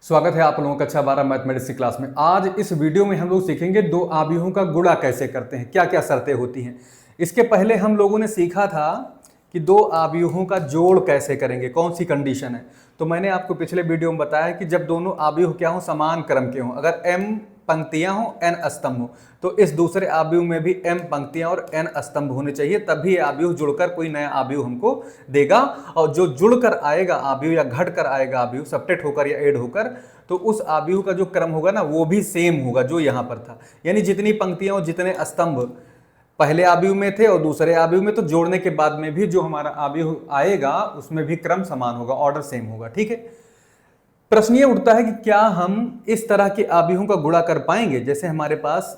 स्वागत है आप लोगों का कक्षा 12 मैथमेटिक्स की क्लास में। आज इस वीडियो में हम लोग सीखेंगे दो आव्यूहों का गुणा कैसे करते हैं, क्या क्या शर्तें होती हैं। इसके पहले हम लोगों ने सीखा था कि दो आव्यूहों का जोड़ कैसे करेंगे, कौन सी कंडीशन है। तो मैंने आपको पिछले वीडियो में बताया कि जब दोनों आव्यूह क्या हो, समान क्रम के हों, अगर m पंक्तियां हो n स्तंभ हो, तो इस दूसरे आव्यूह में भी m पंक्तियां और n स्तंभ होने चाहिए, तभी आव्यूह जुड़कर कोई नया आव्यूह हमको देगा। और जो जुड़कर आएगा आव्यूह या घटकर आएगा आव्यूह, सब्ट्रैक्ट होकर या ऐड होकर, तो उस आव्यूह का जो क्रम होगा ना वो भी सेम होगा जो यहां पर था। यानी जितनी पंक्तियां और जितने स्तंभ पहले आव्यूह में थे और दूसरे आव्यूह में, तो जोड़ने के बाद में भी जो हमारा आव्यूह आएगा उसमें भी क्रम समान होगा, ऑर्डर सेम होगा। ठीक है, प्रश्न ये उठता है कि क्या हम इस तरह के आव्यूहों का गुणा कर पाएंगे। जैसे हमारे पास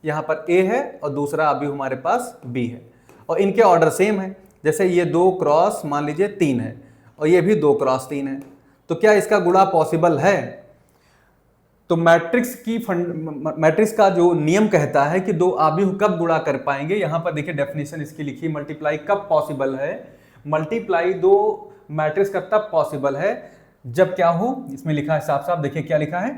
यहां पर a है और दूसरा आव्यूह हमारे पास b है और इनके ऑर्डर सेम है। जैसे ये 2 क्रॉस मान लीजिए 3 है और ये भी 2 क्रॉस 3 है, तो क्या इसका गुणा पॉसिबल है। तो मैट्रिक्स का जो नियम कहता है कि दो आव्यूह कब गुणा कर पाएंगे। यहां पर देखिए डेफिनेशन इसकी लिखी, मल्टीप्लाई कब पॉसिबल है। मल्टीप्लाई दो मैट्रिक्स का तब पॉसिबल है जब क्या हो, इसमें लिखा है साफ साफ, देखिए क्या लिखा है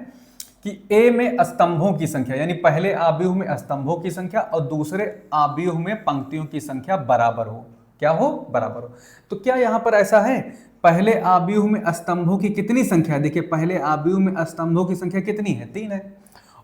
कि a में स्तंभों की संख्या, यानी पहले आव्यूह में स्तंभों की संख्या और दूसरे आव्यूह में पंक्तियों की संख्या बराबर हो। क्या हो, बराबर हो। तो क्या यहां पर ऐसा है, पहले आव्यूह में स्तंभों की कितनी संख्या है, देखिए पहले आव्यूह में स्तंभों की संख्या कितनी है, 3 है।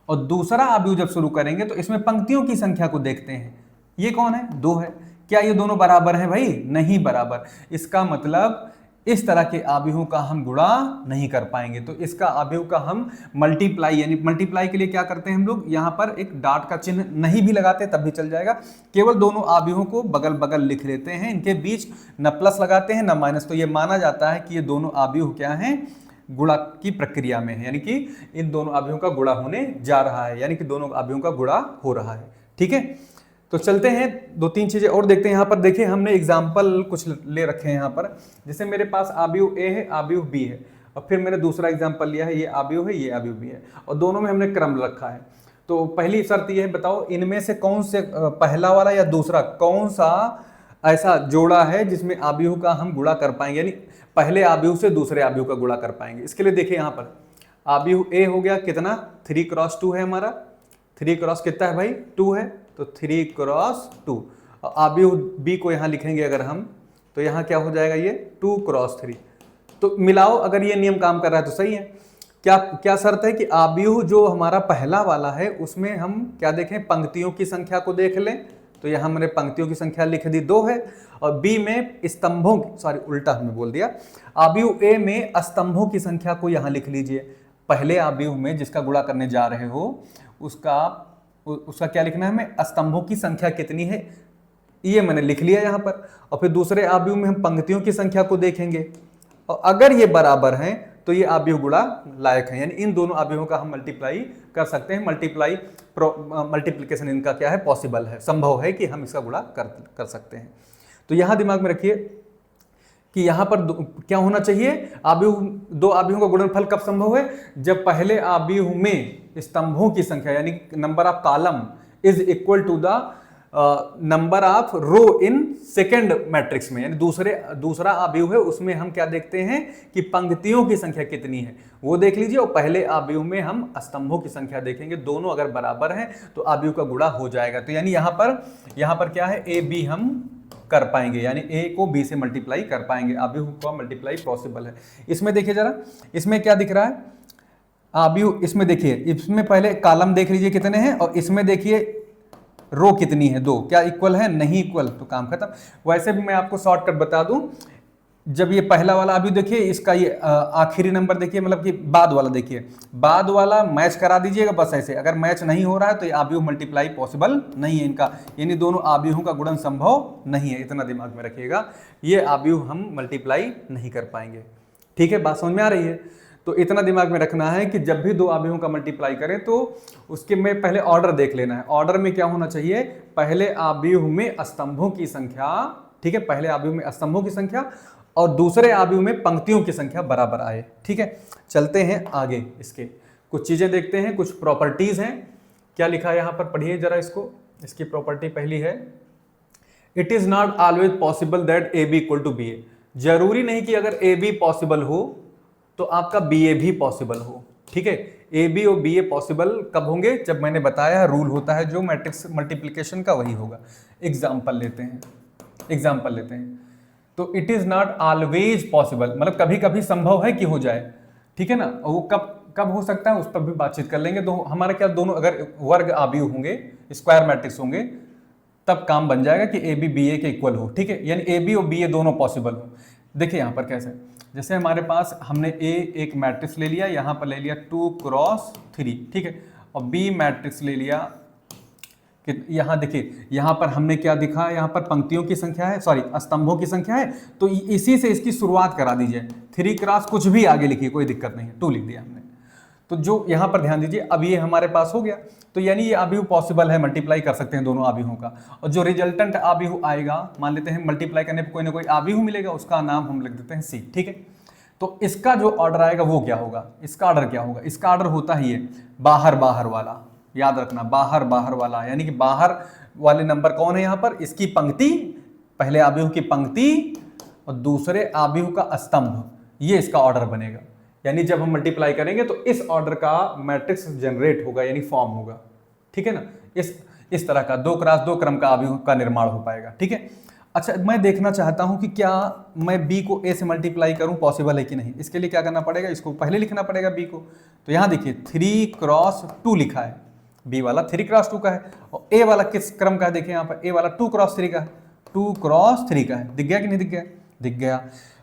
और दूसरा आव्यूह जब शुरू करेंगे तो इसमें पंक्तियों की संख्या को देखते हैं, ये कौन है, 2 है। क्या ये दोनों बराबर हैं भाई, नहीं बराबर। इसका मतलब इस तरह के आव्यूहों का हम गुणा नहीं कर पाएंगे। तो इसका आव्यूह का हम मल्टीप्लाई, यानी मल्टीप्लाई के लिए क्या करते हैं हम लोग, यहां पर एक डॉट का चिन्ह नहीं भी लगाते तब भी चल जाएगा, केवल दोनों आव्यूहों को बगल बगल लिख लेते हैं, इनके बीच न प्लस लगाते हैं न माइनस। तो ये माना जाता है कि ये दोनों आव्यूह क्या हैं, गुणा की प्रक्रिया में है, यानी कि इन दोनों आव्यूहों का गुणा होने जा रहा है, यानी कि दोनों आव्यूहों का गुणा हो रहा है। ठीक है, तो चलते हैं, 2-3 चीजें और देखते हैं। यहाँ पर देखिए हमने एग्जाम्पल कुछ ले रखे हैं यहाँ पर। जैसे मेरे पास आव्यूह a है, आव्यूह b है, और फिर मैंने दूसरा एग्जाम्पल लिया है, ये आव्यूह है, ये आव्यूह b है, और दोनों में हमने क्रम रखा है। तो पहली शर्त ये है, बताओ इनमें से कौन से, पहला वाला या दूसरा, कौन सा ऐसा जोड़ा है जिसमें आव्यूह का हम गुणा कर पाएंगे, यानी पहले आव्यूह से दूसरे आव्यूह का गुणा कर पाएंगे। इसके लिए देखिए यहाँ पर आव्यूह a हो गया कितना, 3 क्रॉस 2 है हमारा, 3 क्रॉस कितना है भाई, 2 है, तो 3 क्रॉस 2। आव्यूह b को यहां लिखेंगे अगर हम, तो यहां क्या हो जाएगा, ये 2 क्रॉस 3। तो मिलाओ, अगर ये नियम काम कर रहा है तो सही है। क्या क्या शर्त है कि आव्यूह जो हमारा पहला वाला है उसमें हम क्या देखें, पंक्तियों की संख्या को देख लें। तो यहां मैंने पंक्तियों की संख्या लिख दी, 2 है। और b में स्तंभों, सॉरी उल्टा हमने बोल दिया, आव्यूह a में स्तंभों की संख्या को यहां लिख लीजिए। पहले आव्यूह में जिसका गुणा करने जा रहे हो उसका क्या लिखना है हमें, स्तंभों की संख्या कितनी है, ये मैंने लिख लिया यहां पर। और फिर दूसरे आव्यूह में हम पंक्तियों की संख्या को देखेंगे, और अगर ये बराबर हैं तो ये आव्यूह गुणा लायक है, यानी इन दोनों आव्यूहों का हम मल्टीप्लाई कर सकते हैं। मल्टीप्लिकेशन इनका क्या है, पॉसिबल है, संभव है कि हम इसका गुणा कर सकते हैं। तो यहां दिमाग में रखिए कि यहां पर क्या होना चाहिए, आव्यूह, दो आव्यूहों का गुणनफल कब संभव है, जब पहले आव्यूह में स्तंभों की संख्या, यानी number of column is equal to the number of row in second matrix में, यानी दूसरा आव्यूह है उसमें हम क्या देखते हैं कि पंक्तियों की संख्या कितनी है वो देख लीजिए, और पहले आव्यूह में हम स्तंभों की संख्या देखेंगे। दोनों अगर बराबर हैं तो आव्यूह का गुणा हो जाएगा। तो यानी यहां पर क्या है, a b हम कर पाएंगे, यानी a को b से मल्टीप्लाई कर पाएंगे, आव्यूह का मल्टीप्लाई पॉसिबल है। इसमें देखिए जरा, इसमें क्या दिख रहा है आव्यूह, इसमें देखिए, इसमें पहले कॉलम देख लीजिए कितने हैं, और इसमें देखिए रो कितनी है, 2। क्या इक्वल है, नहीं इक्वल, तो काम खत्म। वैसे भी मैं आपको शॉर्टकट बता दूं, जब ये पहला वाला आव्यूह देखिए, इसका ये आखिरी नंबर देखिए, मतलब कि बाद वाला देखिए, बाद वाला मैच करा दीजिएगा बस ऐसे। अगर मैच नहीं हो रहा है तो ये आव्यूह मल्टीप्लाई पॉसिबल नहीं है इनका, यानी दोनों आव्यूहों का गुणन संभव नहीं है, इतना दिमाग में रखिएगा। ये आव्यूह हम मल्टीप्लाई नहीं कर पाएंगे। ठीक है, बात समझ में आ रही है। तो इतना दिमाग में रखना है कि जब भी दो आव्यूहों का मल्टीप्लाई करें तो उसके में पहले ऑर्डर देख लेना है। ऑर्डर में क्या होना चाहिए, पहले आव्यूह में स्तंभों की संख्या, ठीक है, पहले आव्यूह में स्तंभों की संख्या और दूसरे आव्यूह में पंक्तियों की संख्या बराबर आए। ठीक है, चलते हैं आगे, इसके कुछ चीजें देखते हैं, कुछ प्रॉपर्टीज हैं। क्या लिखा है यहां पर, पढ़िए जरा इसको। इसकी प्रॉपर्टी पहली है, it is not always possible that A B equal to B A. जरूरी नहीं कि अगर ए बी पॉसिबल हो तो आपका बी ए भी पॉसिबल हो। ठीक है, ए बी और बी ए पॉसिबल कब होंगे? जब मैंने बताया रूल होता है जो मैट्रिक्स मल्टीप्लिकेशन का, वही होगा। एग्जाम्पल लेते हैं, तो it is not always possible, मतलब कभी कभी संभव है कि हो जाए। ठीक है ना, और वो कब कब हो सकता है उस पर भी बातचीत कर लेंगे। तो हमारा क्या, दोनों अगर वर्ग आव्यूह होंगे, स्क्वायर मैट्रिक्स होंगे, तब काम बन जाएगा कि ए बी बी ए के इक्वल हो। ठीक है, यानी ए बी और बी ए दोनों पॉसिबल हो। देखिए यहाँ पर कैसे, जैसे हमारे पास हमने ए एक मैट्रिक्स ले लिया, यहाँ पर ले लिया 2 क्रॉस 3, ठीक है, और बी मैट्रिक्स ले लिया कि यहाँ देखिए, यहाँ पर हमने क्या दिखा, यहाँ पर पंक्तियों की संख्या है, सॉरी स्तंभों की संख्या है, तो इसी से इसकी शुरुआत करा दीजिए। 3 क्रॉस कुछ भी आगे लिखिए, कोई दिक्कत नहीं है, 2 लिख दिया हमने। तो जो यहाँ पर ध्यान दीजिए, अब ये हमारे पास हो गया, तो यानी ये आव्यूह पॉसिबल है, मल्टीप्लाई कर सकते हैं दोनों आव्यूहों का। और जो रिजल्टेंट आव्यूह आएगा, मान लेते हैं मल्टीप्लाई करने पर कोई ना कोई आव्यूह मिलेगा, उसका नाम हम लिख देते हैं सी। ठीक है, तो इसका जो ऑर्डर आएगा वो क्या होगा, इसका ऑर्डर क्या होगा? इसका ऑर्डर होता ही है बाहर बाहर वाला, याद रखना, बाहर बाहर वाला, यानी कि बाहर वाले नंबर कौन है यहाँ पर? इसकी पंक्ति, पहले आव्यूह की पंक्ति और दूसरे आव्यूह का स्तंभ, ये इसका ऑर्डर बनेगा। यानी जब हम मल्टीप्लाई करेंगे तो इस ऑर्डर का मैट्रिक्स जनरेट होगा, यानी फॉर्म होगा। ठीक है ना, इस तरह का 2 क्रॉस 2 क्रम का आव्यूह का निर्माण हो पाएगा। ठीक है, अच्छा मैं देखना चाहता हूं कि क्या मैं b को a से मल्टीप्लाई करूं, पॉसिबल है कि नहीं। इसके लिए क्या करना पड़ेगा, इसको पहले लिखना पड़ेगा b को। तो यहां देखिए 3 क्रॉस 2 लिखा है, b वाला 3 क्रॉस 2 का है, और a वाला किस क्रम का है? देखिए यहाँ पर a वाला 2 क्रॉस 3 का है, 2 क्रॉस 3 का है। दिख गया कि नहीं दिख गया? दिख गया।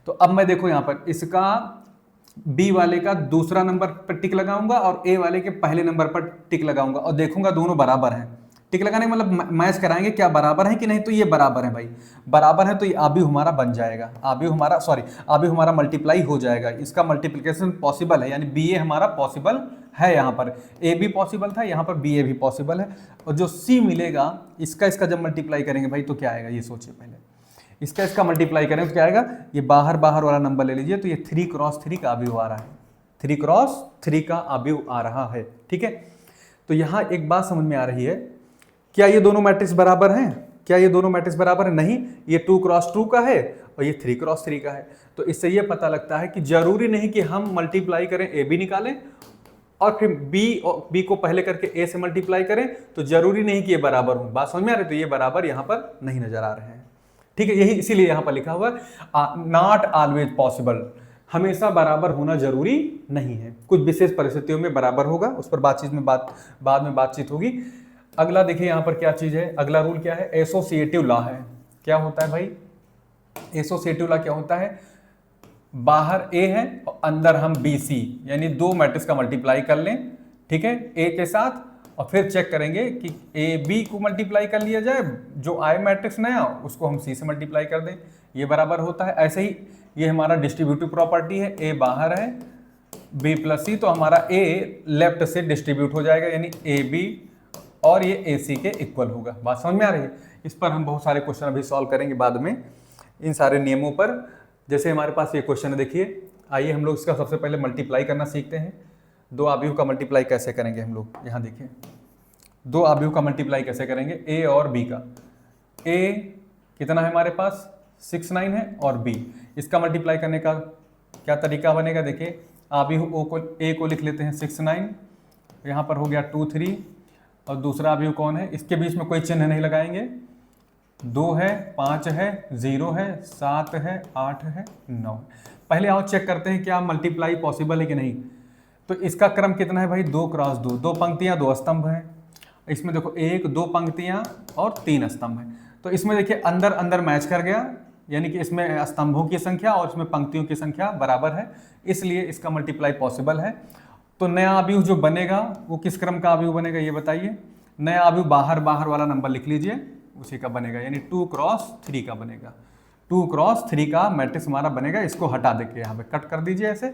तो अब मैं देखो यहाँ पर इसका बी वाले का दूसरा नंबर पर टिक लगाऊंगा और ए वाले के पहले नंबर पर टिक लगाऊंगा और देखूंगा दोनों बराबर हैं। टिक लगाने मतलब मैच कराएंगे क्या बराबर है कि नहीं, तो ये बराबर है भाई, बराबर है तो ये आव्यूह हमारा बन जाएगा, आव्यूह हमारा मल्टीप्लाई हो जाएगा, इसका मल्टीप्लिकेशन पॉसिबल है, यानी बी ए हमारा पॉसिबल है। यहाँ पर ए भी पॉसिबल था, यहाँ पर बी ए भी पॉसिबल है। और जो सी मिलेगा इसका जब मल्टीप्लाई करेंगे भाई तो क्या आएगा, ये सोचिए पहले, इसका मल्टीप्लाई करें तो क्या आएगा, ये बाहर बाहर वाला नंबर ले लीजिए, तो ये 3 क्रॉस 3 का आव्यूह आ रहा है, 3 क्रॉस 3 का आव्यूह आ रहा है। ठीक है, तो यहाँ एक बात समझ में आ रही है, क्या ये दोनों मैट्रिक्स बराबर हैं? क्या ये दोनों मैट्रिक्स बराबर है? नहीं, ये 2 क्रॉस 2 का है और ये 3 क्रॉस 3 का है। तो इससे ये पता लगता है कि जरूरी नहीं कि हम मल्टीप्लाई करें ए बी निकालें और फिर बी को पहले करके ए से मल्टीप्लाई करें, तो जरूरी नहीं कि ये बराबर हो। बात समझ में आ रही? तो ये बराबर यहाँ पर नहीं नजर आ रहे हैं। ठीक है, यही इसीलिए यहाँ पर लिखा हुआ है नॉट ऑलवेज पॉसिबल, हमेशा बराबर होना जरूरी नहीं है, कुछ विशेष परिस्थितियों में बराबर होगा, उस पर बाद में बातचीत होगी। अगला देखिए यहाँ पर क्या चीज है, अगला रूल क्या है, एसोसिएटिव लॉ है। क्या होता है भाई, एसोसिएटिव लॉ क्या होता है, बाहर ए है और अंदर हम बी सी, यानी 2 मैट्रिक्स का मल्टीप्लाई कर लें, ठीक है, ए के साथ, और फिर चेक करेंगे कि ए बी को मल्टीप्लाई कर लिया जाए, जो आए मैट्रिक्स नया उसको हम सी से मल्टीप्लाई कर दें, ये बराबर होता है। ऐसे ही ये हमारा डिस्ट्रीब्यूटिव प्रॉपर्टी है, ए बाहर है बी प्लस सी, तो हमारा ए लेफ्ट से डिस्ट्रीब्यूट हो जाएगा, यानी ए बी और ये ए सी के इक्वल होगा। बात समझ में आ रही है? इस पर हम बहुत सारे क्वेश्चन अभी सॉल्व करेंगे बाद में, इन सारे नियमों पर। जैसे हमारे पास ये क्वेश्चन है, देखिए, आइए हम लोग इसका सबसे पहले मल्टीप्लाई करना सीखते हैं। 2 आव्यूह का मल्टीप्लाई कैसे करेंगे हम लोग, यहाँ देखिए 2 आव्यूह का मल्टीप्लाई कैसे करेंगे, ए और बी का। ए कितना है हमारे पास, 6 9 है, और बी, इसका मल्टीप्लाई करने का क्या तरीका बनेगा, देखिए आव्यूह ए को लिख लेते हैं 6 9, यहाँ पर हो गया 2 3, और दूसरा आव्यूह कौन है, इसके बीच में कोई चिन्ह नहीं लगाएंगे, 2 है 5 है 0 है 7 है 8 है 9। पहले आओ चेक करते हैं क्या मल्टीप्लाई पॉसिबल है कि नहीं। तो इसका क्रम कितना है भाई, 2 क्रॉस 2, 2 पंक्तियां 2 स्तंभ हैं, इसमें देखो 1 2 पंक्तियां और 3 स्तंभ हैं। तो इसमें देखिए अंदर अंदर मैच कर गया, यानी कि इसमें स्तंभों की संख्या और इसमें पंक्तियों की संख्या बराबर है, इसलिए इसका मल्टीप्लाई पॉसिबल है। तो नया आव्यूह जो बनेगा वो किस क्रम का आव्यूह बनेगा, ये बताइए। नया आव्यूह बाहर बाहर वाला नंबर लिख लीजिए, उसी का बनेगा, यानी 2 क्रॉस 3 का बनेगा। 2 क्रॉस 3 का मैट्रिक्स हमारा बनेगा, इसको हटा देके यहाँ पे कट कर दीजिए ऐसे,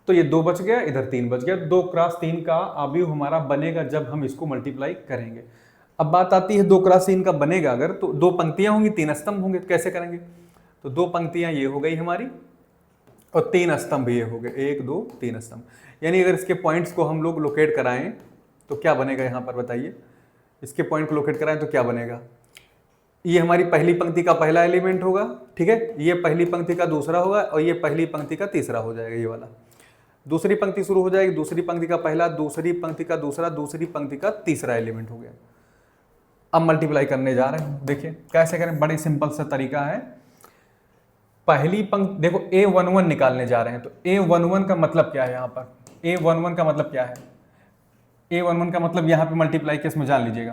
तो ये 2 बच गया, इधर 3 बच गया। 2 क्रॉस 3 का आव्यूह हमारा बनेगा जब हम इसको मल्टीप्लाई करेंगे। अब बात आती है 2 क्रॉस 3 का बनेगा अगर, तो 2 पंक्तियां होंगी 3 स्तंभ होंगे, तो कैसे करेंगे। तो 2 पंक्तियां ये हो गई हमारी और 3 स्तंभ ये हो गए, 1 2 3 स्तंभ। यानी अगर इसके पॉइंट्स को हम लोग लोकेट कराएं तो क्या बनेगा, यहाँ पर बताइए, इसके पॉइंट को लोकेट कराएं तो क्या बनेगा। ये हमारी पहली पंक्ति का पहला एलिमेंट होगा, ठीक है, ये पहली पंक्ति का दूसरा होगा और ये पहली पंक्ति का तीसरा हो जाएगा, ये वाला। दूसरी पंक्ति शुरू हो जाएगी, दूसरी पंक्ति का पहला, दूसरी पंक्ति का दूसरा, दूसरी पंक्ति का तीसरा एलिमेंट हो गया। अब मल्टीप्लाई करने जा रहे हैं, देखिए कैसे करें, बड़े सिंपल सा तरीका है। पहली पंक्ति देखो A11 निकालने जा रहे हैं, तो A11 का मतलब क्या है यहाँ पर, A11 का मतलब क्या है, A11 का मतलब यहाँ पे मल्टीप्लाई केस में जान लीजिएगा,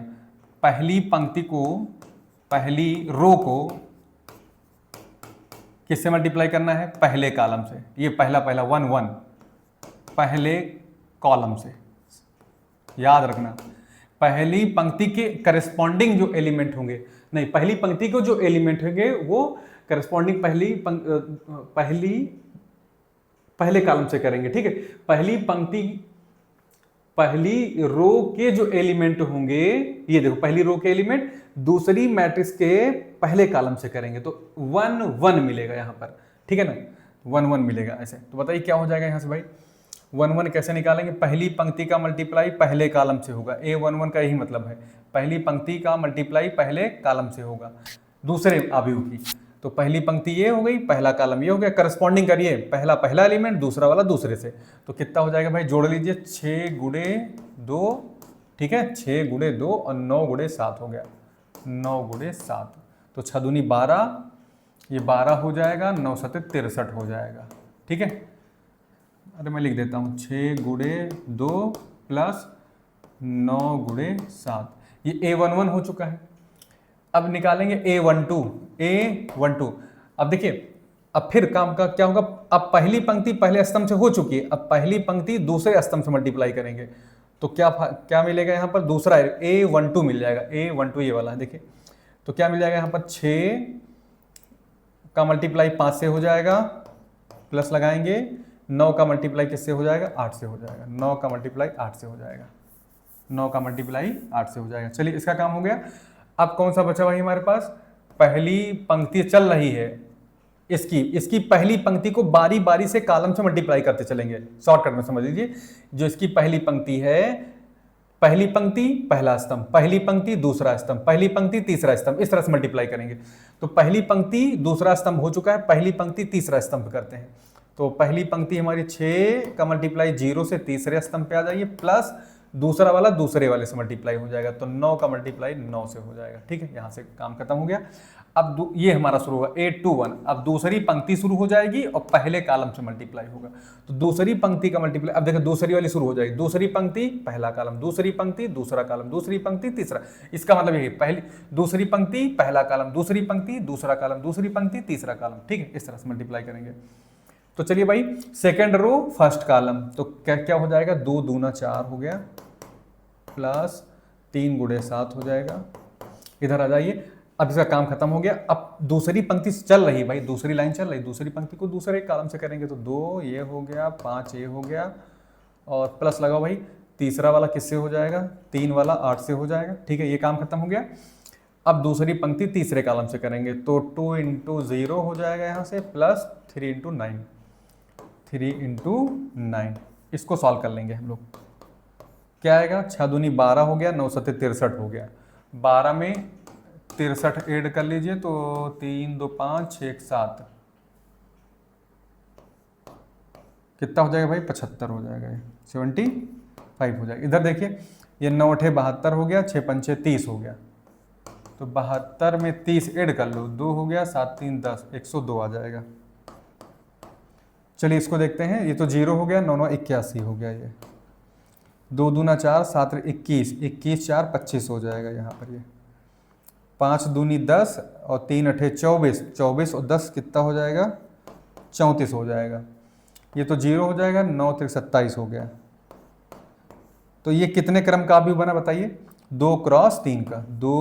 पहली पंक्ति को, पहली रो को किससे मल्टीप्लाई करना है, पहले कॉलम से। ये पहला 1 पहले कॉलम से, याद रखना। पहली पंक्ति के करस्पॉन्डिंग जो एलिमेंट होंगे, नहीं, पहली पंक्ति को जो एलिमेंट होंगे वो करस्पॉन्डिंग पहले कॉलम से करेंगे, ठीक है। पहली पंक्ति, पहली रो के जो एलिमेंट होंगे, ये देखो पहली रो के एलिमेंट दूसरी मैट्रिक्स के पहले कॉलम से करेंगे, तो 1 1 मिलेगा यहाँ पर, ठीक है ना, 1 1 मिलेगा ऐसे। तो बताइए क्या हो जाएगा यहाँ से भाई, 1 1 कैसे निकालेंगे, पहली पंक्ति का मल्टीप्लाई पहले कॉलम से होगा, A11 का यही मतलब है, पहली पंक्ति का मल्टीप्लाई पहले कॉलम से होगा दूसरे अवयव की। तो पहली पंक्ति ये हो गई, पहला कॉलम ये हो गया, करस्पॉन्डिंग करिए, पहला एलिमेंट दूसरा वाला दूसरे से, तो कितना हो जाएगा भाई, जोड़ लीजिए, 6 गुणे 2, ठीक है, 6 गुणे 2 और 9 गुणे 7 हो गया, 9 गुणे 7, तो 6 दूनी 12, ये 12 हो जाएगा, 9 7 63 हो जाएगा, ठीक है। अरे मैं लिख देता हूँ 6 गुणे 2 प्लस 9 गुणे 7, ये A11 हो चुका है। अब निकालेंगे A12। अब देखिए, अब फिर काम का क्या होगा, अब पहली पंक्ति पहले स्तंभ से हो चुकी है, अब पहली पंक्ति दूसरे स्तंभ से मल्टीप्लाई करेंगे, तो क्या मिलेगा यहाँ पर, दूसरा A12 मिल जाएगा, A12 ये वाला है, देखिए तो क्या मिल जाएगा यहाँ पर, 6 का मल्टीप्लाई 5 से हो जाएगा, प्लस लगाएंगे, 9 का मल्टीप्लाई किससे हो जाएगा, 8 से हो जाएगा, 9 का मल्टीप्लाई 8 से हो जाएगा, 9 का मल्टीप्लाई 8 से हो जाएगा। चलिए इसका काम हो गया। अब कौन सा बचा भाई हमारे पास, पहली पंक्ति चल रही है, इसकी पहली पंक्ति को बारी बारी से कॉलम से मल्टीप्लाई करते चलेंगे, शॉर्टकट में समझ लीजिए। जो इसकी पहली पंक्ति है, पहली पंक्ति पहला स्तंभ, पहली पंक्ति दूसरा स्तंभ, पहली पंक्ति तीसरा स्तंभ, इस तरह से मल्टीप्लाई करेंगे। तो पहली पंक्ति दूसरा स्तंभ हो चुका है, पहली पंक्ति तीसरा स्तंभ करते हैं। तो पहली पंक्ति हमारी 6 का मल्टीप्लाई 0 से तीसरे स्तंभ पे आ जाइए, प्लस दूसरा वाला दूसरे वाले से मल्टीप्लाई हो जाएगा, तो 9 का मल्टीप्लाई 9 से हो जाएगा, ठीक है। यहाँ से काम खत्म हो गया। अब ये हमारा शुरू होगा A21, अब दूसरी पंक्ति शुरू हो जाएगी और पहले कॉलम से मल्टीप्लाई होगा, तो दूसरी पंक्ति का मल्टीप्लाई, अब देखो दूसरी वाली शुरू हो जाएगी, दूसरी पंक्ति पहला कॉलम, दूसरी पंक्ति दूसरा कॉलम, दूसरी पंक्ति तीसरा, इसका मतलब यही, पहली दूसरी पंक्ति पहला कॉलम, दूसरी पंक्ति दूसरा कॉलम, दूसरी पंक्ति तीसरा कॉलम, ठीक है, इस तरह से मल्टीप्लाई करेंगे। तो चलिए भाई, सेकेंड रो फर्स्ट कॉलम, तो क्या क्या हो जाएगा, 2 दूना 4 हो गया, प्लस 3 गुणे 7 हो जाएगा। इधर आ जाइए, अब इसका काम खत्म हो गया। अब दूसरी पंक्ति चल रही भाई, दूसरी लाइन चल रही, दूसरी पंक्ति को दूसरे कॉलम से करेंगे, तो 2 ये हो गया, 5 ये हो गया, और प्लस लगाओ भाई, तीसरा वाला किससे हो जाएगा, 3 वाला 8 से हो जाएगा, ठीक है, ये काम खत्म हो गया। अब दूसरी पंक्ति तीसरे कॉलम से करेंगे, तो 2 × 0 हो जाएगा यहाँ से, प्लस 3 × 9, 3 × 9, इसको सॉल्व कर लेंगे हम लोग। क्या आएगा, 6 दूनी 12 हो गया, 9 7 63 हो गया, 12 में 63 ऐड कर लीजिए, तो 3 2 5 6 1 7, कितना हो जाएगा भाई, 75 हो जाएगा, 75 हो जाएगा। इधर देखिए, ये 9 8 72 हो गया, 6 5 30 हो गया, तो 72 में 30 ऐड कर लो, 2 हो गया, 7 3 10, 102 आ जाएगा। चलिए इसको देखते हैं, ये तो 0 हो गया, 9 9 81 हो गया, ये 2 दूना 4 7 21, 21 4 25 हो जाएगा यहाँ पर, ये 5 दूनी 10 और 3 8 24, 24 और 10 कितना हो जाएगा, 34 हो जाएगा। ये तो 0 हो जाएगा, 9 3 27 हो गया। तो ये कितने क्रम का अवयव बना बताइए, 2 × 3 का, 2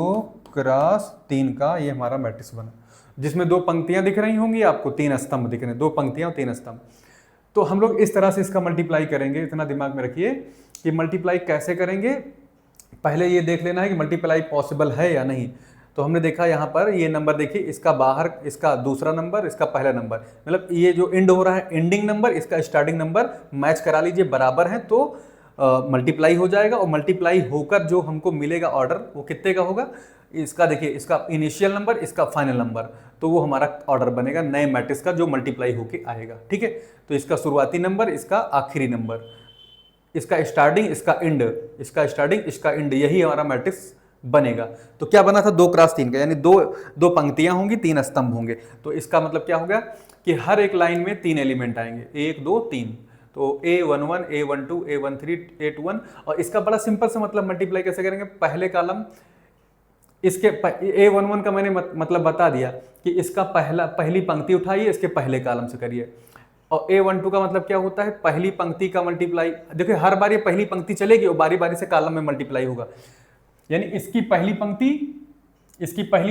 × 3 का ये हमारा मैट्रिक्स बना, जिसमें 2 पंक्तियां दिख रही होंगी आपको, 3 स्तंभ दिख रहे हैं, 2 पंक्तियां और 3 स्तंभ। तो हम लोग इस तरह से इसका मल्टीप्लाई करेंगे, इतना दिमाग में रखिए कि मल्टीप्लाई कैसे करेंगे। पहले ये देख लेना है कि मल्टीप्लाई पॉसिबल है या नहीं। तो हमने देखा यहाँ पर ये नंबर देखिए, इसका बाहर, इसका दूसरा नंबर, इसका पहला नंबर, मतलब ये जो एंड हो रहा है एंडिंग नंबर, इसका स्टार्टिंग नंबर मैच करा लीजिए, बराबर है तो मल्टीप्लाई हो जाएगा और मल्टीप्लाई होकर जो हमको मिलेगा ऑर्डर वो कितने का होगा, इसका देखिए, इसका इनिशियल नंबर, इसका फाइनल नंबर, तो वो हमारा ऑर्डर बनेगा नए मैट्रिक्स का जो मल्टीप्लाई होके आएगा। ठीक है, तो इसका शुरुआती नंबर, इसका आखिरी नंबर, इसका स्टार्टिंग, इसका एंड, इसका स्टार्टिंग, इसका एंड, यही हमारा मैट्रिक्स बनेगा। तो क्या बना था, 2x3 का, यानी दो पंक्तियां होंगी, 3 स्तंभ होंगे। तो इसका मतलब क्या हो गया कि हर एक लाइन में 3 एलिमेंट आएंगे, 1 2 3। तो A11, A12, A13, A21। और इसका बड़ा सिंपल सा मतलब मल्टीप्लाई कैसे करेंगे, पहले कॉलम इसके A11 का मैंने मतलब बता दिया कि इसका पहली पंक्ति उठाइए, इसके पहले कॉलम से करिए। और A12 का मतलब क्या होता है, पहली पंक्ति का मल्टीप्लाई। देखिए हर बार ये पहली पंक्ति चलेगी और बारी बारी से कॉलम में मल्टीप्लाई होगा, यानी इसकी पहली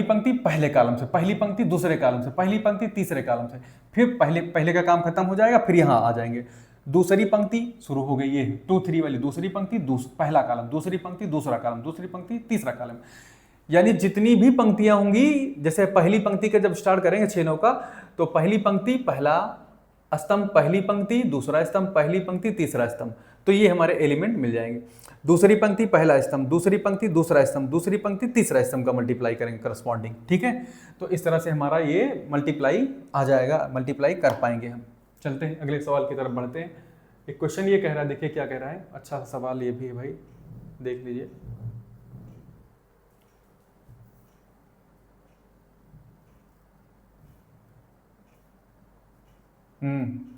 पंक्ति पहले कॉलम से, पहली पंक्ति दूसरे कॉलम से, पहली पंक्ति तीसरे कॉलम से, फिर पहले का काम खत्म हो जाएगा, फिर यहाँ आ जाएंगे। दूसरी पंक्ति शुरू हो गई, ये 2 3 वाली दूसरी पंक्ति, पहला कॉलम, दूसरी पंक्ति दूसरा कॉलम, दूसरी पंक्ति तीसरा कॉलम, यानी जितनी भी पंक्तियां होंगी, जैसे पहली पंक्ति का जब स्टार्ट करेंगे 6 9 का, तो पहली पंक्ति पहला स्तंभ, पहली पंक्ति दूसरा स्तंभ, पहली पंक्ति तीसरा स्तंभ, तो ये हमारे एलिमेंट मिल जाएंगे। दूसरी पंक्ति पहला स्तंभ, दूसरी पंक्ति दूसरा स्तंभ, दूसरी पंक्ति तीसरा स्तंभ का मल्टीप्लाई करेंगे करस्पॉन्डिंग। ठीक है, तो इस तरह से हमारा ये मल्टीप्लाई आ जाएगा, मल्टीप्लाई कर पाएंगे हम। चलते हैं अगले सवाल की तरफ बढ़ते हैं। एक क्वेश्चन ये कह रहा है, देखिए क्या कह रहा है, अच्छा सवाल ये भी है भाई, देख लीजिए।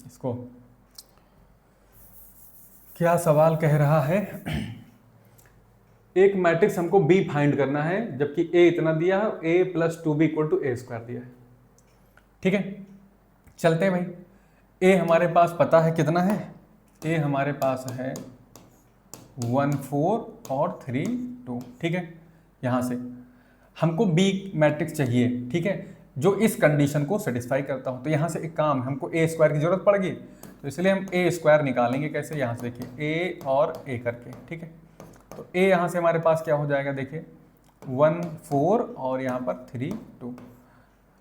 इसको क्या सवाल कह रहा है, एक मैट्रिक्स हमको B फाइंड करना है, जबकि A इतना दिया है, A + 2B = A² दिया है। ठीक है, चलते हैं भाई। A हमारे पास पता है कितना है, A हमारे पास है 1 4 और 3 2। ठीक है, यहाँ से हमको B मैट्रिक्स चाहिए। ठीक है, जो इस कंडीशन को सेटिस्फाई करता हो। तो यहाँ से एक काम, हमको A² की जरूरत पड़ेगी, तो इसलिए हम A² निकालेंगे। कैसे, यहाँ से देखिए A और A करके। ठीक है, तो A यहाँ से हमारे पास क्या हो जाएगा, देखिए 1 4 और यहाँ पर 3 2,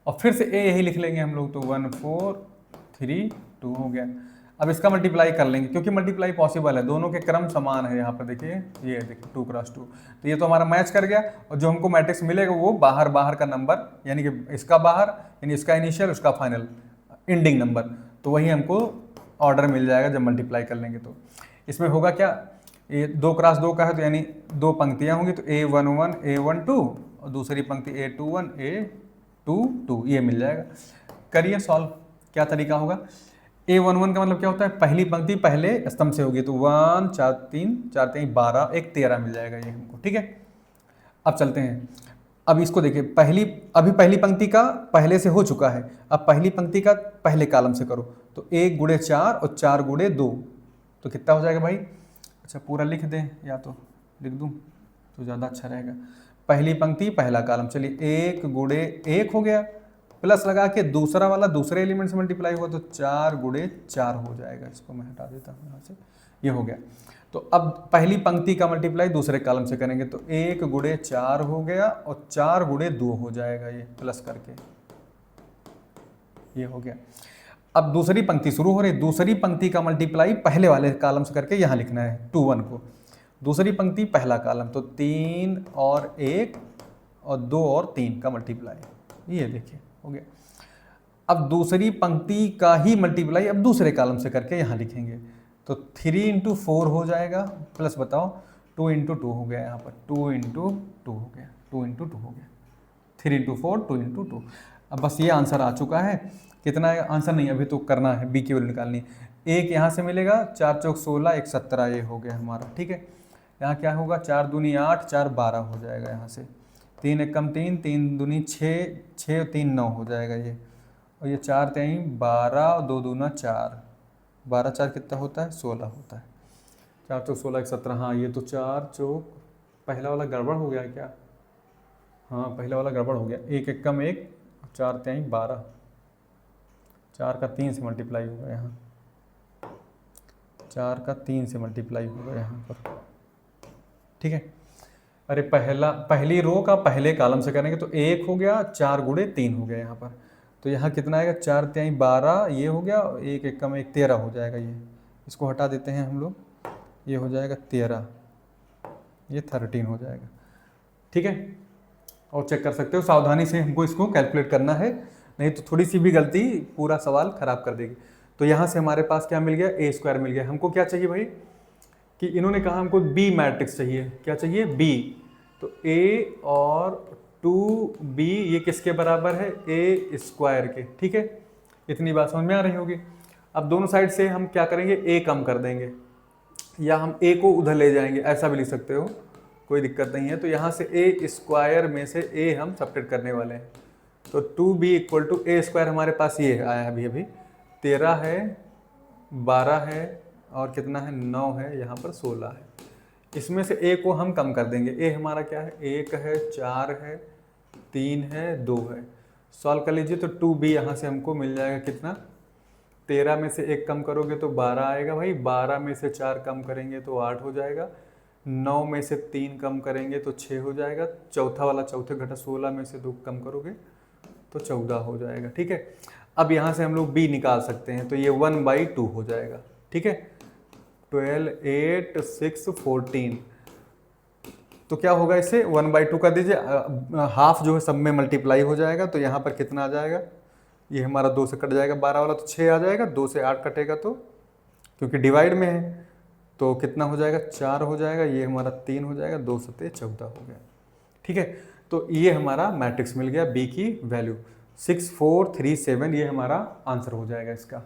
और फिर से A यही लिख लेंगे हम लोग, तो 1 4 3 2 हो गया। अब इसका मल्टीप्लाई कर लेंगे, क्योंकि मल्टीप्लाई पॉसिबल है, दोनों के क्रम समान है। यहाँ पर देखिए, ये देखिए 2 × 2, तो ये तो हमारा मैच कर गया। और जो हमको मैट्रिक्स मिलेगा वो बाहर का नंबर, यानी कि इसका बाहर, यानी इसका इनिशियल, उसका फाइनल, एंडिंग नंबर, तो वही हमको ऑर्डर मिल जाएगा जब मल्टीप्लाई कर लेंगे। तो इसमें होगा क्या, ये 2 × 2 का है, तो यानी 2 पंक्तियाँ होंगी, तो A11 A12 और दूसरी पंक्ति A21 A22, ये मिल जाएगा। करिए सॉल्व, क्या तरीका होगा। A11 का मतलब क्या होता है, पहली पंक्ति पहले स्तंभ से होगी, तो 1 4 3 4 3 12, एक 13 मिल जाएगा ये हमको। ठीक है, अब चलते हैं। अब इसको देखिए, अभी पहली पंक्ति का पहले से हो चुका है, अब पहली पंक्ति का पहले कॉलम से करो, तो 1 × 4 और 4 × 2, तो कितना हो जाएगा भाई। अच्छा पूरा लिख दें, या तो लिख दूं तो ज़्यादा अच्छा रहेगा। पहली पंक्ति पहला कॉलम, चलिए 1 × 1 हो गया, प्लस लगा के दूसरा वाला दूसरे एलिमेंट से मल्टीप्लाई हुआ, तो 4 × 4 हो जाएगा। इसको मैं हटा देता हूँ यहाँ से, ये हो गया। तो अब पहली पंक्ति का मल्टीप्लाई दूसरे कॉलम से करेंगे, तो 1 × 4 हो गया और 4 × 2 हो जाएगा, ये प्लस करके, ये हो गया। अब दूसरी पंक्ति शुरू हो रही है, दूसरी पंक्ति का मल्टीप्लाई पहले वाले कॉलम से करके यहाँ लिखना है 2 1 को, दूसरी पंक्ति पहला कॉलम, तो 3 और 1 और 2 और 3 का मल्टीप्लाई, ये देखिए हो गया। अब दूसरी पंक्ति का ही मल्टीप्लाई अब दूसरे कॉलम से करके यहाँ लिखेंगे, तो 3 × 4 हो जाएगा, प्लस बताओ 2 × 2 हो गया, यहाँ पर 2 × 2 हो गया, 2 × 2 हो गया, 3 × 4 2 × 2। अब बस ये आंसर आ चुका है। कितना है आंसर, नहीं अभी तो करना है, बी की वैल्यू निकालनी है। 1 यहाँ से मिलेगा, 4 चौक 16 1 17, ये हो गया हमारा। ठीक है, यहाँ क्या होगा, 4 दूनी 8 4 12 हो जाएगा, यहाँ से 3 1 कम 3 3 दूनी 6 6 3 9 हो जाएगा ये, और ये 4 3 12 और 2 दूना 4, 12 4 कितना होता है, 16 होता है। 4 चौक 16 1 17, हाँ ये तो 4 चौक, पहला वाला गड़बड़ हो गया क्या, हाँ पहला वाला गड़बड़ हो गया, 1 1 कम 1 4 3 12, 4 का 3 से मल्टीप्लाई होगा यहाँ, 4 का 3 से मल्टीप्लाई होगा यहाँ पर। ठीक है, अरे पहली रो का पहले कॉलम से करेंगे, तो 1 हो गया, 4 × 3 हो गया यहाँ पर, तो यहाँ कितना आएगा, 4 3 12, ये हो गया, 1 1 कम 1 13 हो जाएगा ये। इसको हटा देते हैं हम लोग, ये हो जाएगा 13, ये 13 हो जाएगा। ठीक है, और चेक कर सकते हो, सावधानी से हमको इसको कैलकुलेट करना है, नहीं तो थोड़ी सी भी गलती पूरा सवाल खराब कर देगी। तो यहाँ से हमारे पास क्या मिल गया, ए स्क्वायर मिल गया। हमको क्या चाहिए भाई, कि इन्होंने कहा हमको बी मैट्रिक्स चाहिए। क्या चाहिए, बी। तो ए और 2b ये किसके बराबर है, ए स्क्वायर के। ठीक है, इतनी बात समझ में आ रही होगी। अब दोनों साइड से हम क्या करेंगे, ए कम कर देंगे, या हम ए को उधर ले जाएंगे, ऐसा भी लिख सकते हो, कोई दिक्कत नहीं है। तो यहाँ से ए स्क्वायर में से ए हम सब्ट्रैक्ट करने वाले हैं। तो 2b equal to A square हमारे पास ये आया है अभी 13 है, 12 है, और कितना है, 9 है, यहाँ पर 16 है। इसमें से ए को हम कम कर देंगे। ए हमारा क्या है, 1 है, 4 है, 3 है, 2 है। सॉल्व कर लीजिए। तो 2b यहाँ से हमको मिल जाएगा कितना, 13 में से 1 कम करोगे तो 12 आएगा भाई, 12 में से 4 कम करेंगे तो 8 हो जाएगा, 9 में से 3 कम करेंगे तो 6 हो जाएगा, चौथा वाला चौथे घटा 16 में से 2 कम करोगे तो 14 हो जाएगा। ठीक है, अब यहाँ से हम लोग b निकाल सकते हैं। तो ये 1/2 हो जाएगा। ठीक है, 12, 8, 6, 14। तो क्या होगा, इसे 1/2 कर दीजिए, हाफ जो है सब में मल्टीप्लाई हो जाएगा। तो यहाँ पर कितना आ जाएगा, ये हमारा 2 से कट जाएगा, 12 वाला तो 6 आ जाएगा, 2 से 8 कटेगा तो, क्योंकि डिवाइड में है, तो कितना हो जाएगा, 4 हो जाएगा, ये हमारा 3 हो जाएगा, 2 से 14 हो गया। ठीक है, तो ये हमारा मैट्रिक्स मिल गया, बी की वैल्यू 6437, ये हमारा आंसर हो जाएगा इसका।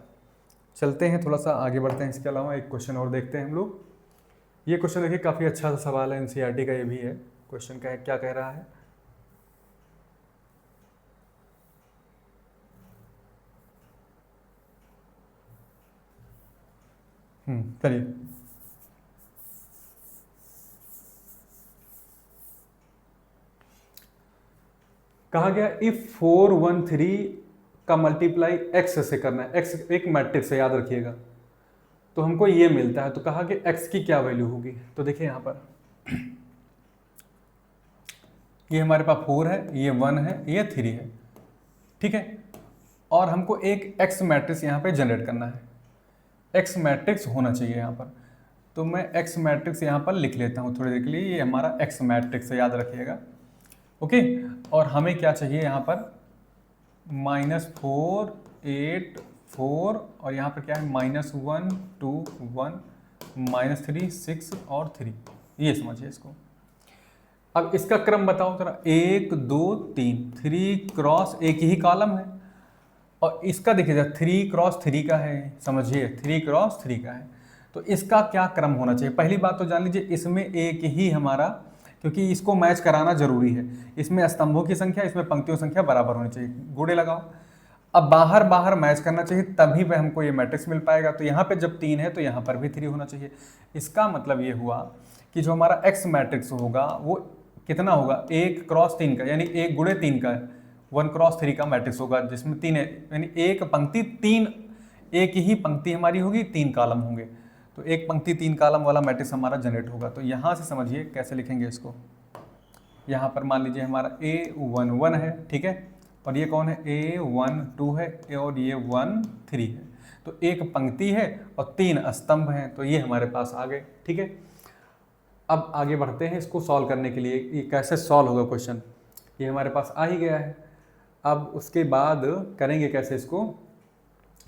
चलते हैं, थोड़ा सा आगे बढ़ते हैं। इसके अलावा एक क्वेश्चन और देखते हैं हम लोग। ये क्वेश्चन देखिए, काफ़ी अच्छा सा सवाल है, एनसीईआरटी का ये भी है। क्वेश्चन का क्या कह रहा है, चलिए। कहा गया इफ 413 का मल्टीप्लाई x से करना है। x एक मैट्रिक्स है, याद रखिएगा। तो हमको ये मिलता है, तो कहा कि x की क्या वैल्यू होगी। तो देखिए यहाँ पर ये हमारे पास 4 है, ये 1 है, ये 3 है। ठीक है, और हमको एक x मैट्रिक्स यहाँ पे जनरेट करना है। x मैट्रिक्स होना चाहिए यहाँ पर। तो मैं x मैट्रिक्स यहाँ पर लिख लेता हूँ थोड़ी देर के लिए। ये हमारा x मैट्रिक्स है, याद रखिएगा। ओके, और हमें क्या चाहिए यहाँ पर, -4, 8, 4, और यहाँ पर क्या है, -1, 2, 1, -3, 6 और 3। ये समझिए इसको। अब इसका क्रम बताओ जरा, 1, 2, 3, 3 क्रॉस एक ही कॉलम है, और इसका देखिए 3 क्रॉस 3 का है, समझिए 3 क्रॉस 3 का है। तो इसका क्या क्रम होना चाहिए। पहली बात तो जान लीजिए, इसमें एक ही हमारा, क्योंकि इसको मैच कराना जरूरी है। इसमें स्तंभों की संख्या, इसमें पंक्तियों की संख्या बराबर होनी चाहिए, गुणे लगाओ। अब बाहर बाहर मैच करना चाहिए, तभी पे हमको ये मैट्रिक्स मिल पाएगा। तो यहाँ पे जब 3 है तो यहाँ पर भी 3 होना चाहिए। इसका मतलब ये हुआ कि जो हमारा x मैट्रिक्स होगा वो कितना होगा, 1 क्रॉस 3 का, यानी 1 गुणे 3 का, 1 क्रॉस 3 का मैट्रिक्स होगा, जिसमें 3 है, यानी एक पंक्ति 3, एक ही पंक्ति हमारी होगी, 3 कॉलम होंगे। तो एक पंक्ति 3 कॉलम वाला मैट्रिक्स हमारा जनरेट होगा। तो यहाँ से समझिए कैसे लिखेंगे इसको। यहाँ पर मान लीजिए हमारा A11 है, ठीक है, और ये कौन है, A12 है, और ये 13 है। तो एक पंक्ति है और 3 स्तंभ हैं, तो ये हमारे पास आ गए। ठीक है, अब आगे बढ़ते हैं इसको सॉल्व करने के लिए। ये कैसे सॉल्व होगा क्वेश्चन, ये हमारे पास आ ही गया है। अब उसके बाद करेंगे कैसे इसको,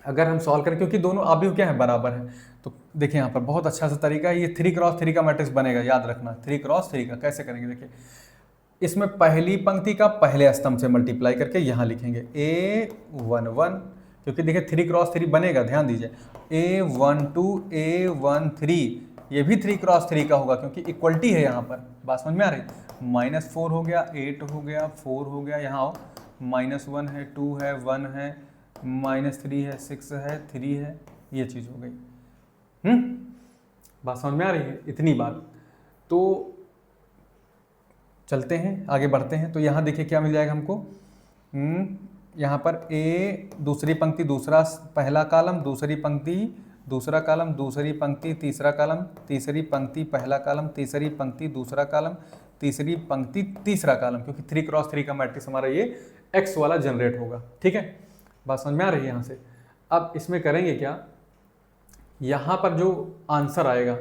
अगर हम सॉल्व करें, क्योंकि दोनों अवयव क्या है, बराबर है। तो देखिए यहाँ पर बहुत अच्छा सा तरीका है, ये 3 क्रॉस 3 का मैट्रिक्स बनेगा, याद रखना। 3 क्रॉस 3 का कैसे करेंगे, देखिए इसमें पहली पंक्ति का पहले स्तंभ से मल्टीप्लाई करके यहाँ लिखेंगे A11, क्योंकि देखिए 3 क्रॉस 3 बनेगा, ध्यान दीजिए। A12, A13, ये भी 3 क्रॉस 3 का होगा, क्योंकि इक्वलिटी है यहाँ पर। बात समझ में आ रही, -4 हो गया, 8 हो गया, 4 हो गया, यहाँ आओ, -1 है, 2 है, 1 है, -3 है, 6 है, 3 है, ये चीज़ हो गई। बात समझ में आ रही है, इतनी बात। तो चलते हैं आगे बढ़ते हैं। तो यहाँ देखिए क्या मिल जाएगा हमको, यहाँ पर A दूसरी पंक्ति दूसरा पहला कॉलम, दूसरी पंक्ति दूसरा कॉलम, दूसरी पंक्ति तीसरा कॉलम, तीसरी पंक्ति पहला कॉलम, तीसरी पंक्ति दूसरा कॉलम, तीसरी पंक्ति तीसरा कॉलम, क्योंकि 3 क्रॉस 3 का मैट्रिक्स हमारा ये x वाला जनरेट होगा। ठीक है, बात समझ में आ रही है यहाँ से। अब इसमें करेंगे क्या, यहाँ पर जो आंसर आएगा,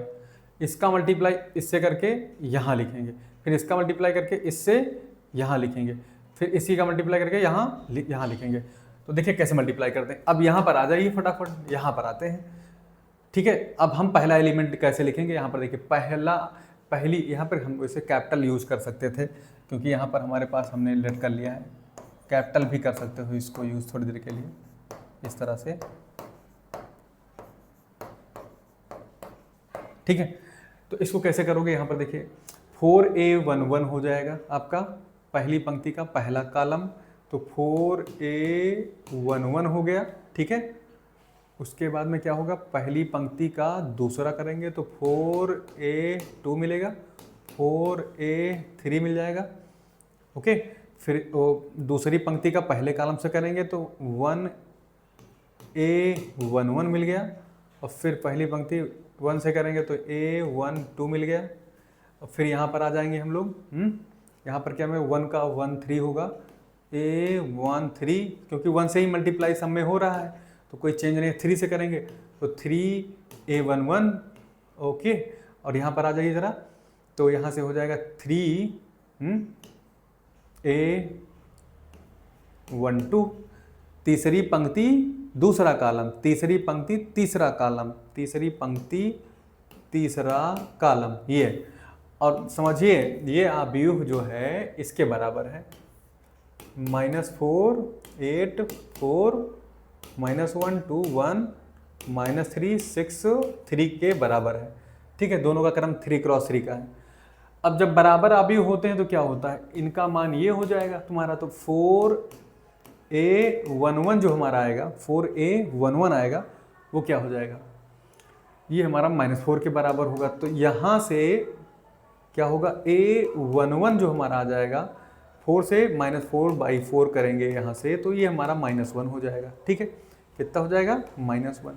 इसका मल्टीप्लाई इससे करके यहाँ लिखेंगे, फिर इसका मल्टीप्लाई करके इससे यहाँ लिखेंगे, फिर इसी का मल्टीप्लाई करके यहाँ लिखेंगे। तो देखिए कैसे मल्टीप्लाई करते हैं। अब यहाँ पर आ जाइए फटाफट, यहाँ पर आते हैं। ठीक है, अब हम पहला एलिमेंट कैसे लिखेंगे, यहाँ पर देखिए पहली यहाँ पर हम इसे कैपिटल यूज़ कर सकते थे, क्योंकि यहाँ पर हमारे पास हमने लेट कर लिया है। कैपिटल भी कर सकते हो इसको यूज़ थोड़ी देर के लिए, इस तरह से। ठीक है, तो इसको कैसे करोगे, यहाँ पर देखिए 4a11 हो जाएगा आपका पहली पंक्ति का पहला कॉलम, तो 4a11 हो गया। ठीक है, उसके बाद में क्या होगा, पहली पंक्ति का दूसरा करेंगे तो 4a2 मिलेगा, 4a3 मिल जाएगा। ओके, फिर दूसरी पंक्ति का पहले कॉलम से करेंगे तो 1a11 मिल गया, और फिर पहली पंक्ति 1 से करेंगे तो a12 मिल गया। और फिर यहाँ पर आ जाएंगे हम लोग, यहाँ पर क्या में 1 का 13 होगा, a13, क्योंकि 1 से ही मल्टीप्लाई सब में हो रहा है तो कोई चेंज नहीं है। 3 से करेंगे तो 3a11। ओके, और यहाँ पर आ जाइए ज़रा, तो यहाँ से हो जाएगा 3a12, तीसरी पंक्ति दूसरा कॉलम, तीसरी पंक्ति तीसरा कॉलम, तीसरी पंक्ति तीसरा कॉलम, ये। और समझिए ये आव्यूह जो है इसके बराबर है -4 8 4 -1 2 1 -3 6 3 के बराबर है। ठीक है, दोनों का क्रम 3 क्रॉस 3 का है। अब जब बराबर आव्यूह होते हैं तो क्या होता है, इनका मान ये हो जाएगा तुम्हारा, तो 4a11 जो हमारा आएगा, 4a11 आएगा, वो क्या हो जाएगा, ये हमारा -4 के बराबर होगा। तो यहाँ से क्या होगा, a11 जो हमारा आ जाएगा, 4 से -4/4 करेंगे यहाँ से, तो ये हमारा -1 हो जाएगा। ठीक है, कितना हो जाएगा, -1।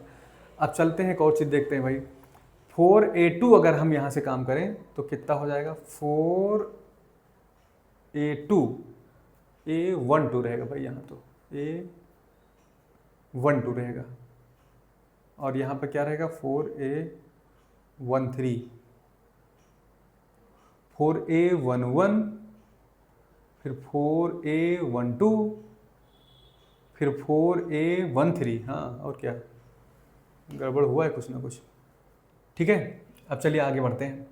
अब चलते हैं एक और चीज़ देखते हैं भाई, 4a2 अगर हम यहाँ से काम करें तो कितना हो जाएगा, 4a2 a12 रहेगा भाई, यहाँ तो a12 रहेगा, और यहाँ पर क्या रहेगा 4a13, 4a11, फिर 4a12, फिर 4a13। हाँ, और क्या गड़बड़ हुआ है कुछ ना कुछ। ठीक है, अब चलिए आगे बढ़ते हैं।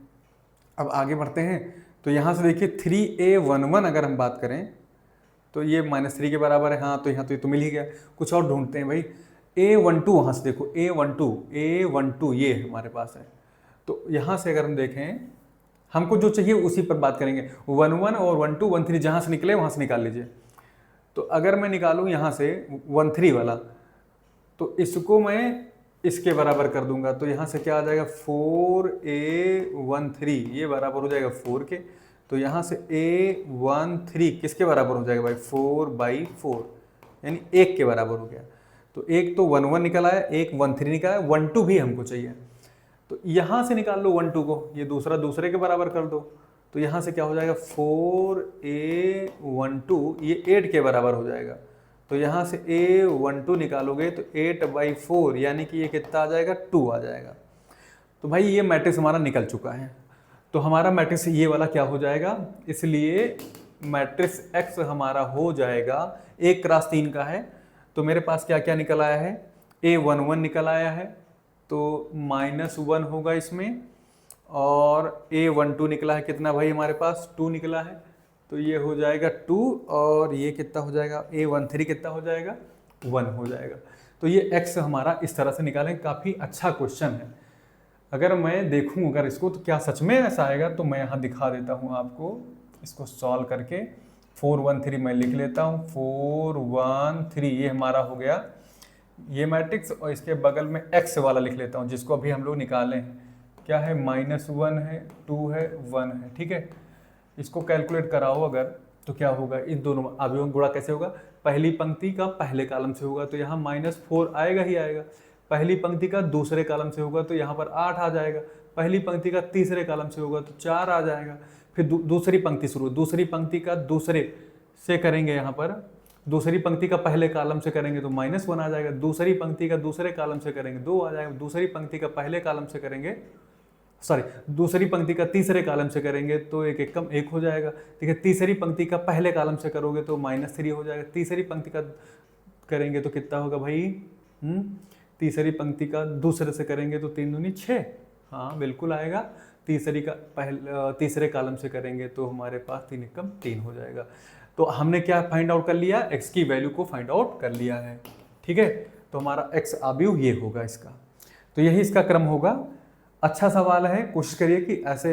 अब आगे बढ़ते हैं तो यहाँ से देखिए 3a11 अगर हम बात करें तो ये -3 के बराबर है। हाँ, तो यहाँ तो ये तो मिल ही गया। कुछ और ढूंढते हैं भाई, a12 वहाँ से देखो, a12 ये हमारे पास है। तो यहाँ से अगर हम देखें, हमको जो चाहिए उसी पर बात करेंगे। 11 और 12 13 जहाँ से निकले वहाँ से निकाल लीजिए। तो अगर मैं निकालूँ यहाँ से 13 वाला, तो इसको मैं इसके बराबर कर दूंगा, तो यहाँ से क्या आ जाएगा, 4a13, ये बराबर हो जाएगा 4 के। तो यहाँ से a13 किसके बराबर हो जाएगा भाई, 4/4, यानी 1 के बराबर हो गया। तो एक तो 11 निकल आया, एक 13 निकल आया, 12 भी हमको चाहिए। तो यहाँ से निकाल लो 12 को, ये दूसरा दूसरे के बराबर कर दो, तो यहाँ से क्या हो जाएगा, 4a12, ये 8 के बराबर हो जाएगा। तो यहाँ से a12 निकालोगे तो 8/4, यानी कि ये कितना आ जाएगा, 2 आ जाएगा। तो भाई ये मैट्रिक्स हमारा निकल चुका है। तो हमारा मैट्रिक्स ये वाला क्या हो जाएगा, इसलिए मैट्रिक्स x हमारा हो जाएगा 1 क्रॉस 3 का है। तो मेरे पास क्या क्या निकल आया है, a11 निकल आया है, तो -1 होगा इसमें, और a12 निकला है कितना भाई, हमारे पास 2 निकला है, तो ये हो जाएगा 2, और ये कितना हो जाएगा, a13 कितना हो जाएगा, 1 हो जाएगा। तो ये x हमारा इस तरह से निकालें। काफ़ी अच्छा क्वेश्चन है। अगर मैं देखूं अगर इसको, तो क्या सच में ऐसा आएगा, तो मैं यहाँ दिखा देता हूँ आपको, इसको सॉल्व करके। 413 मैं लिख लेता हूँ, 413 ये हमारा हो गया ये मैट्रिक्स, और इसके बगल में x वाला लिख लेता हूँ, जिसको अभी हम लोग निकाले हैं। क्या है, -1 है, 2 है, 1 है। ठीक है, इसको कैलकुलेट कराओ अगर, तो क्या होगा, इन दोनों अवयवों गुणा कैसे होगा, पहली पंक्ति का पहले कॉलम से होगा तो यहाँ -4 आएगा ही आएगा, पहली पंक्ति का दूसरे कॉलम से होगा तो यहाँ पर 8 आ जाएगा, पहली पंक्ति का तीसरे कॉलम से होगा तो 4 आ जाएगा। फिर दूसरी पंक्ति शुरू, दूसरी पंक्ति का दूसरे से करेंगे, यहाँ पर दूसरी पंक्ति का पहले कॉलम से करेंगे तो -1 आ जाएगा, दूसरी पंक्ति का दूसरे कॉलम से करेंगे 2 आ जाएगा, दूसरी पंक्ति का पहले कॉलम से करेंगे सॉरी दूसरी पंक्ति का तीसरे कॉलम से करेंगे तो एक एक कम 1 हो जाएगा। ठीक है, तीसरी पंक्ति का पहले कॉलम से करोगे तो -3 हो जाएगा। तीसरी पंक्ति का करेंगे तो कितना होगा भाई? तीसरी पंक्ति का दूसरे से करेंगे तो 3 दूनी 6। हाँ बिल्कुल आएगा। तीसरे कॉलम से करेंगे तो हमारे पास 3 एकम 3 हो जाएगा। तो हमने क्या फाइंड आउट कर लिया? x की वैल्यू को फाइंड आउट कर लिया है। ठीक है, तो हमारा x अवयव ये होगा इसका। तो यही इसका क्रम होगा। अच्छा सवाल है, कोशिश करिए कि ऐसे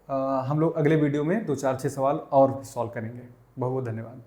हम लोग अगले वीडियो में 2 4 6 सवाल और सॉल्व करेंगे। बहुत बहुत धन्यवाद।